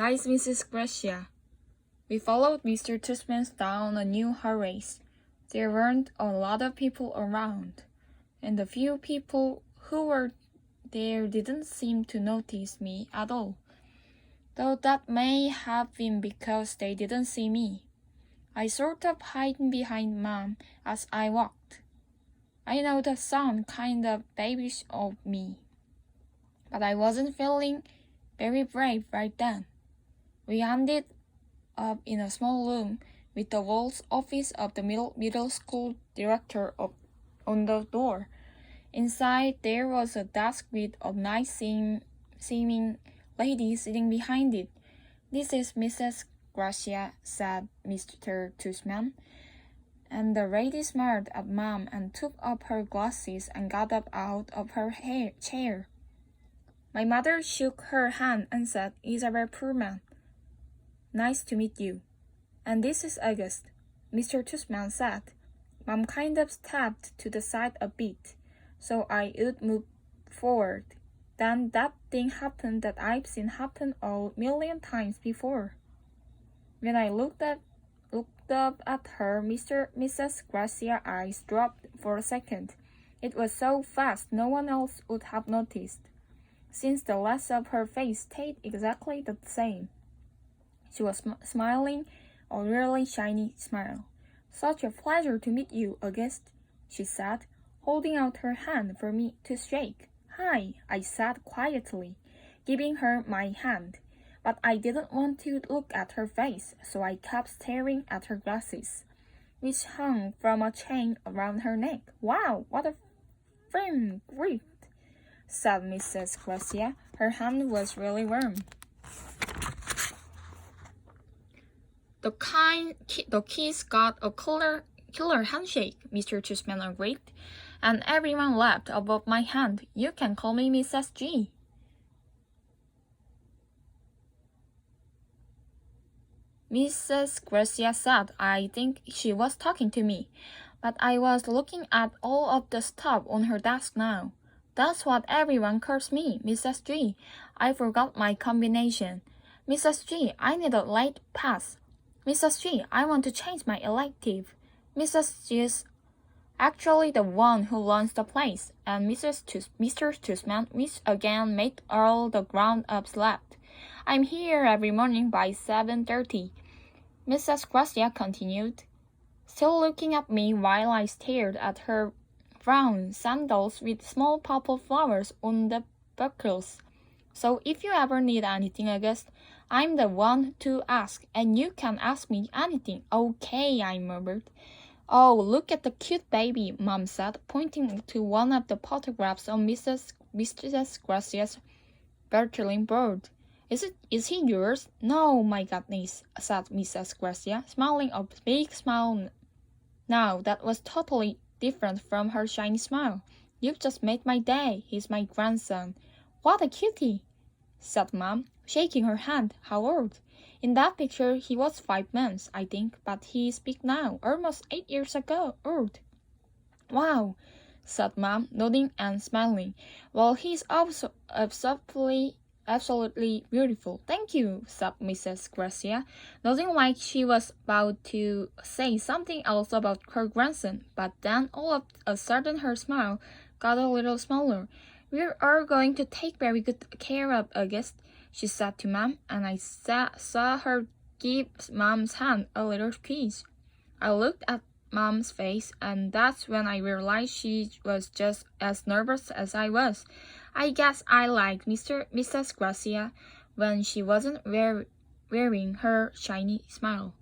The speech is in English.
Nice, Mrs. Gracia. We followed Mr. Toothman down a new hallways. There weren't a lot of people around, and the few people who were there didn't seem to notice me at all, though that may have been because they didn't see me. I sort of hid behind Mom as I walked. I know that sounds kind of babyish of me, but I wasn't feeling very brave right then. We ended up in a small room with the walls office of the middle school director on the door. Inside there was a desk with a nice seeming lady sitting behind it. "This is Mrs. Gracia," said Mr. Toothman, and the lady smiled at Mom and took off her glasses and got up out of her chair. My mother shook her hand and said, "Isabel Pullman. Nice to meet you." "And this is August," Mr. Toothman said. Mom kind of stepped to the side a bit, so I would move forward. Then that thing happened that I've seen happen a million times before. When I looked up at her, Mrs. Gracia's eyes dropped for a second. It was so fast no one else would have noticed, since the rest of her face stayed exactly the same. She was smiling, a really shiny smile. "Such a pleasure to meet you, August," she said, holding out her hand for me to shake. "Hi," I said quietly, giving her my hand. But I didn't want to look at her face, so I kept staring at her glasses, which hung from a chain around her neck. "Wow, what a firm grip," said Mrs. Gracia. Her hand was really warm. The kids got a killer handshake," Mr. Toothman agreed, and everyone laughed above my hand. "You can call me Mrs. G." Mrs. Gracia said I think she was talking to me, but I was looking at all of the stuff on her desk now. "That's what everyone calls me, Mrs. G. I forgot my combination. Mrs. G, I need a late pass. Mrs. G, I want to change my elective. Mrs. G's actually the one who runs the place," and Mr. Toothman, which again made all the grown-ups laugh. "I'm here every morning by 7:30. Mrs. Gracia continued, still looking at me while I stared at her brown sandals with small purple flowers on the buckles. "So if you ever need anything, August, I'm the one to ask, and you can ask me anything." "Okay," I murmured. "Oh, look at the cute baby," Mom said, pointing to one of the photographs on Mrs. Gracia's Bertolini board. Is he yours?" "No, my goodness," said Mrs. Gracia, smiling a big smile now that was totally different from her shiny smile. "You've just made my day. He's my grandson." "What a cutie," said Mom, shaking her hand. "How old?" "In that picture he was 5 months, I think, but he's big now, almost 8 years old." "Wow," said Mom, nodding and smiling. "Well, he's also absolutely beautiful." "Thank you," said Mrs. Gracia, nodding like she was about to say something else about her grandson, but then all of a sudden her smile got a little smaller. "We're all going to take very good care of August," she said to Mom, and I saw her give Mom's hand a little squeeze. I looked at Mom's face, and that's when I realized she was just as nervous as I was. I guess I liked Mrs. Gracia when she wasn't wearing her shiny smile.